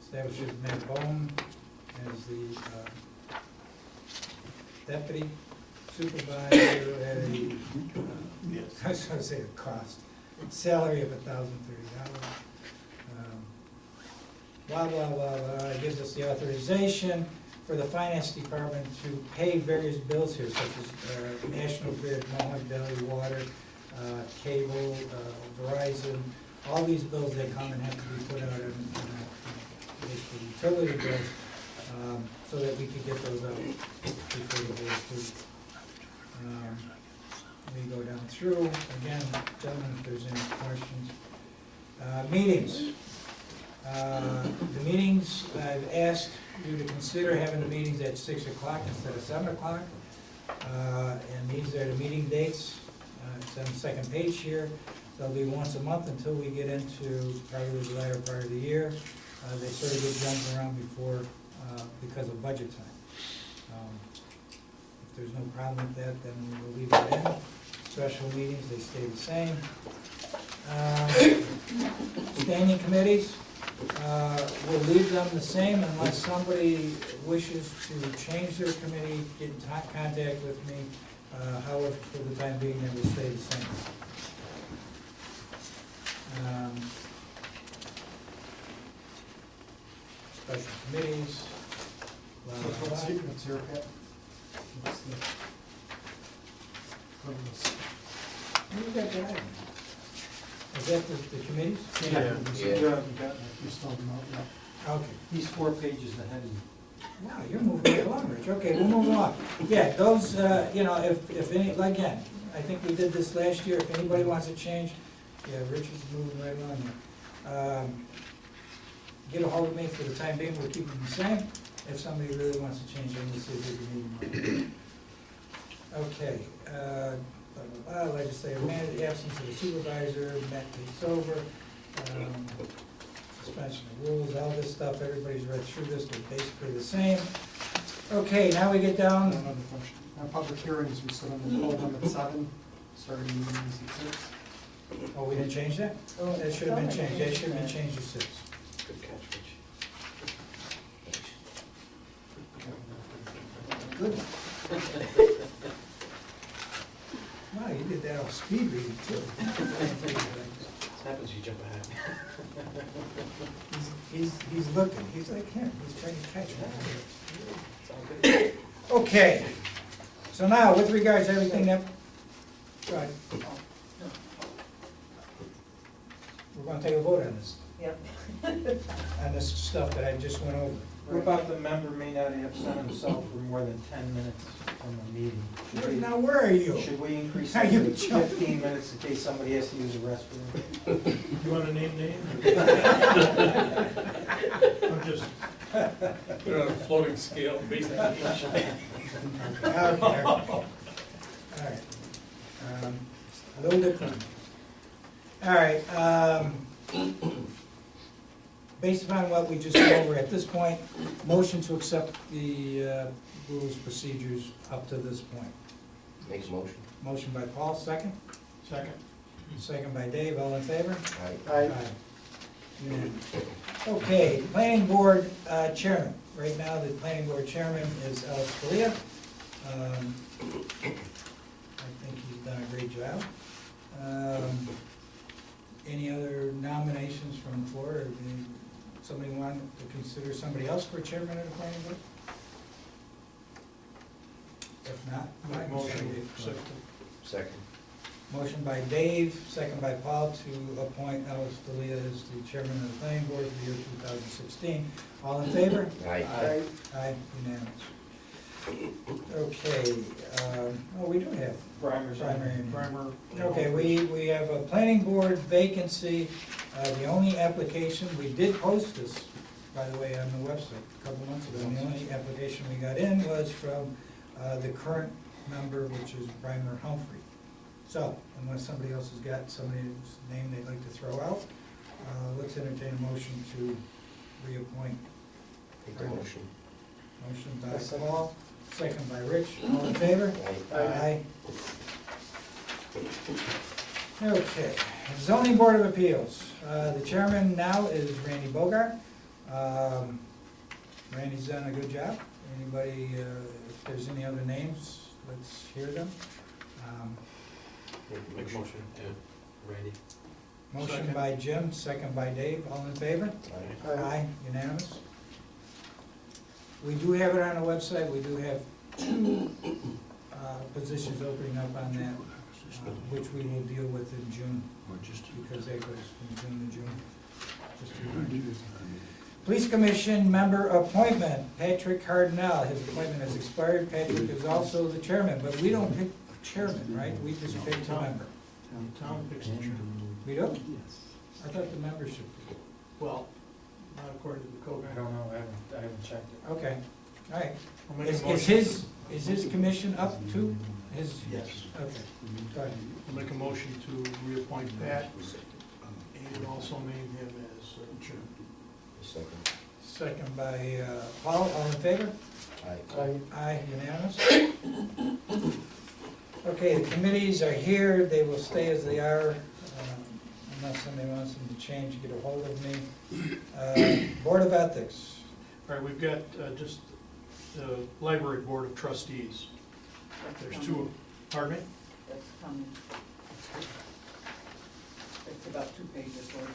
Establishes Matt Bone as the deputy supervisor at a, I was gonna say a cost, salary of $1,030. Blah, blah, blah, blah, it gives us the authorization for the finance department to pay various bills here, such as National Grid, Mohawk Valley Water, cable, Verizon. All these bills, they come and have to be put out on basically utility bills, so that we could get those out before the board approved. We go down through, again, gentlemen, if there's any questions. Meetings. The meetings, I've asked you to consider having the meetings at 6 o'clock instead of 7 o'clock. And these are the meeting dates. It's on the second page here. They'll be once a month until we get into probably the latter part of the year. They sort of get jumped around before, because of budget time. If there's no problem with that, then we'll leave it in. Special meetings, they stay the same. Standing committees, we'll leave them the same unless somebody wishes to change their committee, get in contact with me. However, for the time being, they will stay the same. Special committees. blah, blah, blah. What's your pet? What's the? What is this? Where you got that item? Is that the committees? Yeah. You're still not, yeah. Okay. He's 4 pages ahead of you. Wow, you're moving right along, Rich. Okay, we'll move along. Yeah, those, you know, if any, again, I think we did this last year. If anybody wants to change, yeah, Rich is moving right along there. Get a hold of me for the time being. We'll keep them the same. If somebody really wants to change them, we'll see if we can move them. Okay, blah, blah, blah, legislative mandate, absence of the supervisor, Matt takes over. Suspension of rules, all this stuff, everybody's read through this, they're basically the same. Okay, now we get down, Another question. Public hearings, we still on the hold them at 7, starting meetings at 6. oh, we didn't change that? Oh, that should have been changed, that should have been changed to 6. Good catch, Rich. Good. Wow, you did that off speed reading too. This happens, you jump ahead. He's looking, he's like him, he's trying to catch one. It's all good. Okay, so now with regards to everything that, right. We're gonna take a vote on this, Yep. on this stuff that I just went over. What about the member may not absent himself for more than 10 minutes from a meeting? Should we- Now, where are you? Should we increase Are it you to joking? 15 minutes in case somebody has to use the restroom? You want to name names? I'm just, Put it on a floating scale based on each. Okay. All right. A little different. All right, based upon what we just went over at this point, motion to accept the rules, procedures up to this point. Make a motion. Motion by Paul, second. second. Second by Dave, all in favor? Aye. Unanimous. Okay, planning board chairman. Right now, the planning board chairman is Alex Scalia. I think he's done a great job. Any other nominations from the floor? Or somebody want to consider somebody else for chairman of the planning board? If not, Make motion, second. Second. motion by Dave, second by Paul to appoint Alex Scalia as the chairman of the planning board for the year 2016. All in favor? Aye. Aye, unanimous. Okay, oh, we do have Primers. primary. Primer. Okay, we have a planning board vacancy. The only application, we did post this, by the way, on the website a couple months ago. And the only application we got in was from the current member, which is Brimer Humphrey. So, unless somebody else has got somebody's name they'd like to throw out, let's entertain a motion to reappoint. Make the motion. Motion by Paul, second by Rich. All in favor? Aye. Okay, zoning board of appeals. The chairman now is Randy Bogart. Randy's done a good job. Anybody, if there's any other names, let's hear them. Make a motion to Randy. Motion Second. by Jim, second by Dave. All in favor? Aye. Aye, unanimous. We do have it on the website. We do have 2 positions opening up on that, which we will deal with in June, because that goes from June to June. Just a reminder. Police Commission member appointment, Patrick Cardinal. His appointment has expired. Patrick is also the chairman, but we don't pick chairman, right? We just pick the member. Town picks the chairman. We do? I thought the membership. Well, not according to the code. I don't know, I haven't checked it. Okay, all right. I'll make a Is motion- his commission up to his? Yes. Okay, go ahead. I'll make a motion to reappoint Pat, and also name him as chairman. Second. Second by Paul, all in favor? Aye. Aye, unanimous. Okay, the committees are here, they will stay as they are, unless somebody wants them to change, get a hold of me. Board of Ethics, All right, we've got just the library board of trustees. There's two, pardon me? That's coming. It's about 2 pages later.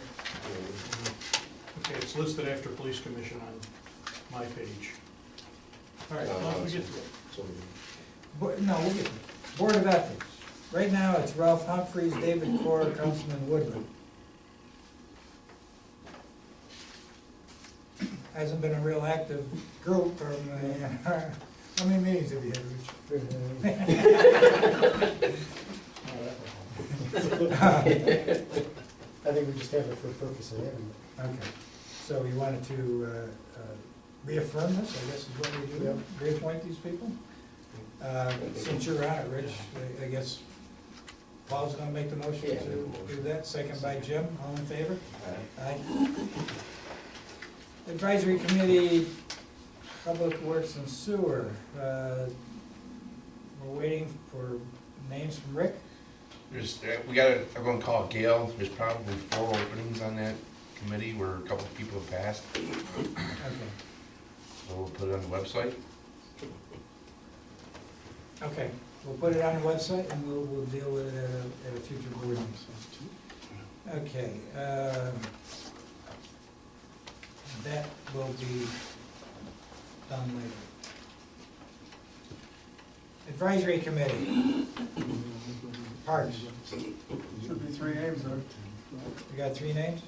Okay, it's listed after police commission on my page. All right, well, we get to it. So, no, we'll get to it. Board of Ethics, right now it's Ralph Humphreys, David Corr, Councilman Woodland. Hasn't been a real active group, how many meetings have you had, Rich? I think we just have it for the purpose of having it. Okay, so you wanted to reaffirm this, I guess is what we do, Yep. reappoint these people? Since you're on it, Rich, I guess Paul's gonna make the motion Yeah, to make a motion. do that, second by Jim, all in favor? Aye. Aye. Advisory Committee, Public Works and Sewer, we're waiting for names from Rick. There's, we got, I'm gonna call it Gail, there's probably 4 openings on that committee where a couple of people have passed, Okay, so we'll put it on the website. okay, we'll put it on the website and we'll deal with it at a future board meeting. Okay, that will be done later. Advisory Committee, Parks, Should be 3 names, though. we got 3 names?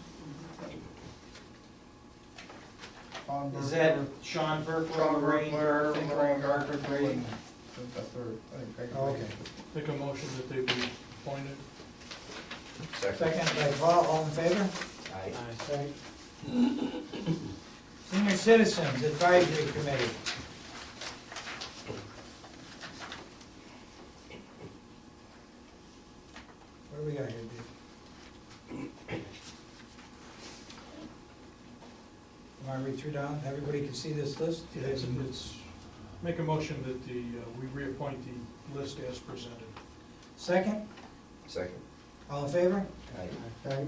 Is that Sean Burke, Lorraine, Lorraine Garford, Grady? Oh, okay. Make a motion that they be appointed. Second by Paul, all in favor? Aye. Okay. Senior Citizens Advisory Committee. What do we got here, Dave? Want to read through down, everybody can see this list? It's, make a motion that the, we reappoint the list as presented. Second, Second. all in favor? Aye.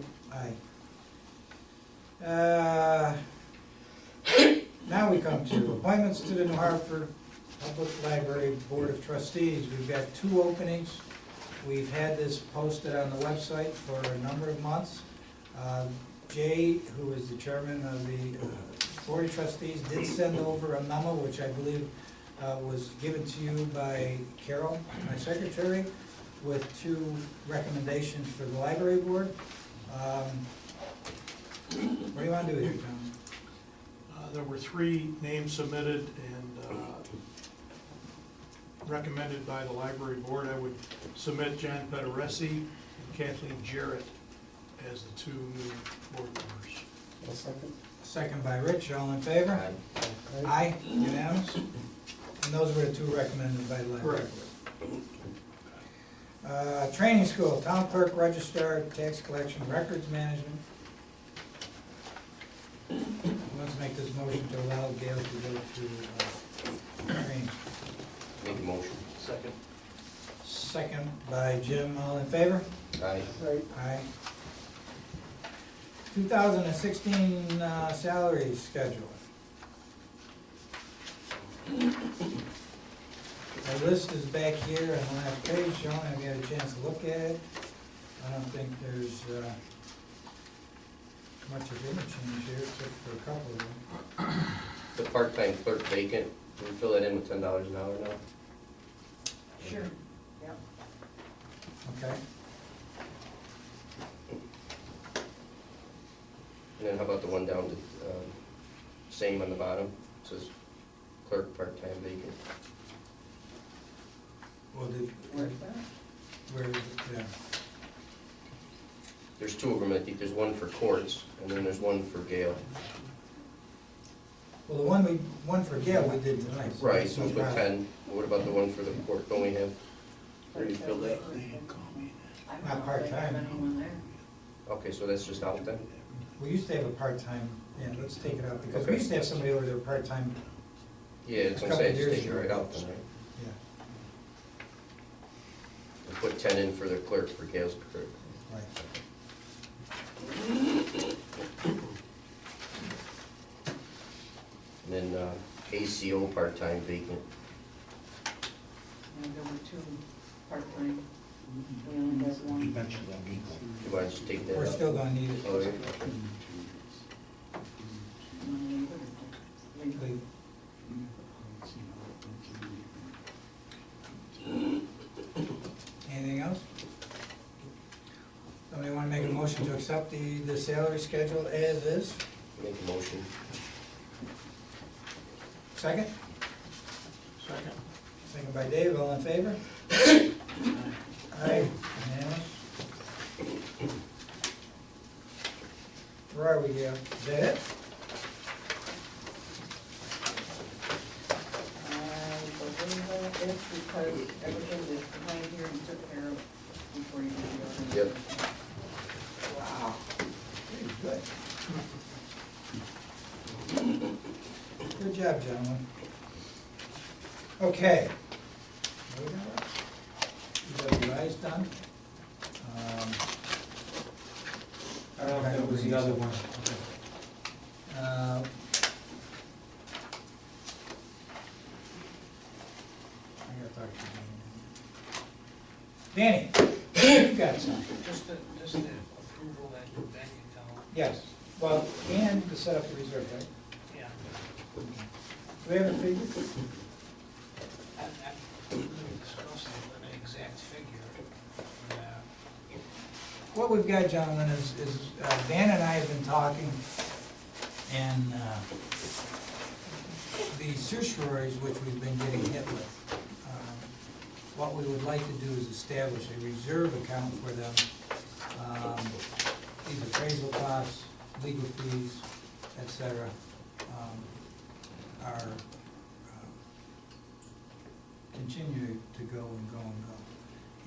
Aye. Now we come to appointments to the New Hartford Public Library Board of Trustees. We've got 2 openings. We've had this posted on the website for a number of months. Jay, who is the chairman of the Board of Trustees, did send over a memo, which I believe was given to you by Carol, my secretary, with 2 recommendations for the library board. What do you want to do here, John? There were 3 names submitted and recommended by the library board. I would submit John Pederesi and Kathleen Jarrett as the 2 new board members. I'll second. Second by Rich, all in favor? Aye. Aye, unanimous? And those were the 2 recommended by the library board. Training school, town clerk, registrar, tax collection, records management. Let's make this motion to allow Gail to go to training. Make a motion. Second. Second by Jim, all in favor? Aye. Aye. 2016 salary schedule. The list is back here on the last page, Sean, have you had a chance to look at it? I don't think there's much of any change here, except for a couple of them. The part-time clerk vacant, can we fill that in with $10 an hour now? Sure, yep. Okay, And then how about the one down to, same on the bottom, it says clerk part-time vacant. well, Where's that? where is it, yeah. There's 2 of them, I think there's one for courts, and then there's one for Gail. Well, the one for Gail we did tonight. so Right, that's so no we put problem. 10. What about the one for the court? Don't we have, already filled that? I don't Not know if they have part-time. anyone there. Okay, so that's just out then? We used to have a part-time, yeah, let's take it out, because we Okay. used to have somebody over there part-time, Yeah, it's gonna Couple say, just years take it ago. right out then, right? yeah, And put 10 in for the clerk, for Gail's clerk. right. And then ACO part-time vacant. And there were two part-time, we only have You one. mentioned that. You want to just take that out? We're still gonna need it. Oh, yeah, okay. One leave it or Leave. Anything else? Somebody wanna make a motion to accept the salary schedule as is? Make a motion. Second? Second. Second by Dave, all in favor? Aye, unanimous. Where are we, Gail? Is that it? I believe that is because everything is behind here and took care of before you did the Yep. organization. Wow. Good. Good job, gentlemen. Okay. EWI's done. I don't know if that was the other one. Uh, I gotta talk to Danny. Danny, you got something? Just the approval that your bank account, Yes. Well, and to set up the reserve, right? yeah. Do we have a figure? I'm discussing an exact figure. What we've got, gentlemen, is Dan and I have been talking, and the certioraries which we've been getting hit with, what we would like to do is establish a reserve account for them. These appraisal costs, legal fees, et cetera, are continue to go and go and go.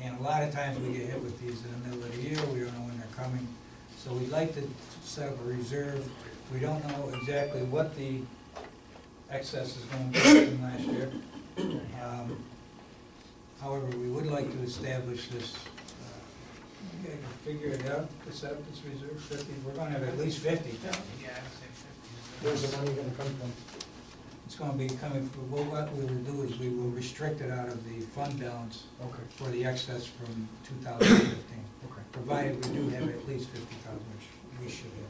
And a lot of times we get hit with these in the middle of the year, we don't know when they're coming. So we'd like to set up a reserve. We don't know exactly what the excess is gonna be from last year. However, we would like to establish this, you guys can figure it out, to set up this reserve, 50, we're gonna have at least 50,000. Yeah, I'd say 50. Where's the money gonna come from? It's gonna be coming, what we will do is we will restrict it out of the fund balance Okay. for the excess from 2015. Okay. Provided we do have at least 50,000, which we should have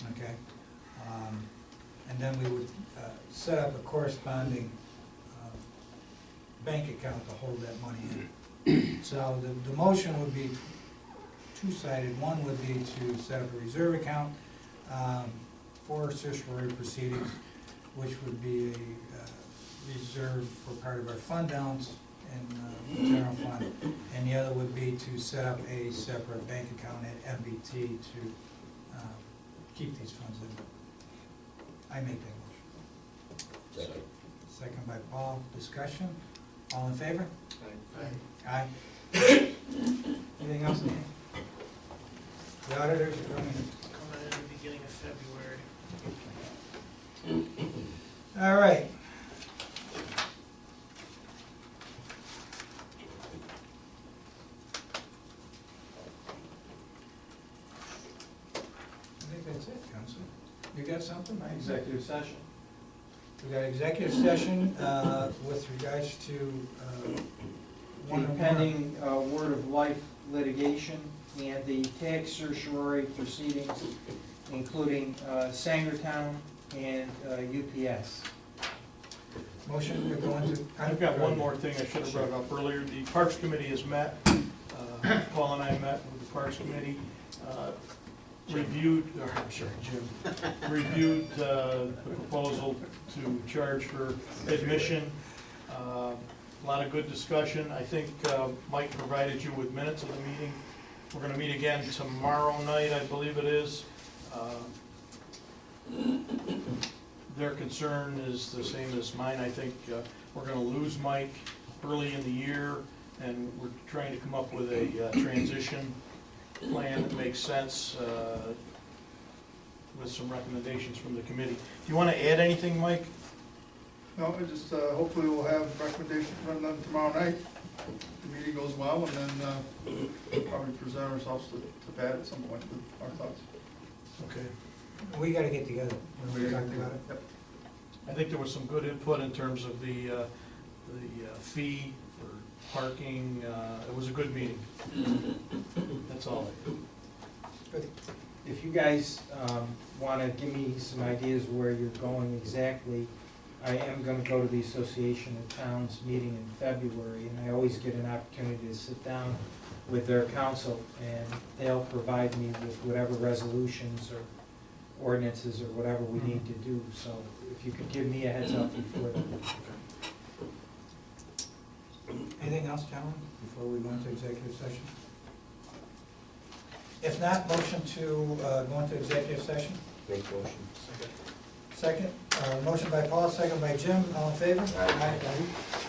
50,000, okay? And then we would set up a corresponding bank account to hold that money in. So the motion would be two-sided. One would be to set up a reserve account for certiorari proceedings, which would be a reserve for part of our fund balance and general fund. And the other would be to set up a separate bank account at MBT to keep these funds in. I make that motion. Second. Second by Paul. Discussion? All in favor? Aye. Aye. Anything else, Nancy? The auditors are coming. Coming in the beginning of February. All right. I think that's it, Council. You got something? Executive session. We got executive session with regards to one or more. Pending word of life litigation and the tax certiorari proceedings, including Sangertown and UPS. Motion to go into. I've got one more thing I should have brought up earlier. The Parks Committee has met. Paul and I met with the Parks Committee, reviewed, or I'm sorry, Jim, reviewed the proposal to charge for admission. A lot of good discussion. I think Mike provided you with minutes of the meeting. We're gonna meet again tomorrow night, I believe it is. Their concern is the same as mine. I think we're gonna lose Mike early in the year, and we're trying to come up with a transition plan that makes sense with some recommendations from the committee. Do you want to add anything, Mike? No, I just, hopefully we'll have recommendations from them tomorrow night. The meeting goes well, and then we'll probably present ourselves to Pat at some point with our thoughts. Okay. We gotta get together, when we talk about it. Yep. I think there was some good input in terms of the fee for parking. It was a good meeting. That's all. If you guys want to give me some ideas where you're going exactly, I am going to go to the Association of Towns meeting in February, and I always get an opportunity to sit down with their council, and they'll provide me with whatever resolutions or ordinances or whatever we need to do. So if you could give me a heads up before then. Anything else, gentlemen, before we go into executive session? If not, motion to go into executive session? Make motion. Second, motion by Paul, second by Jim, all in favor? Aye. Aye.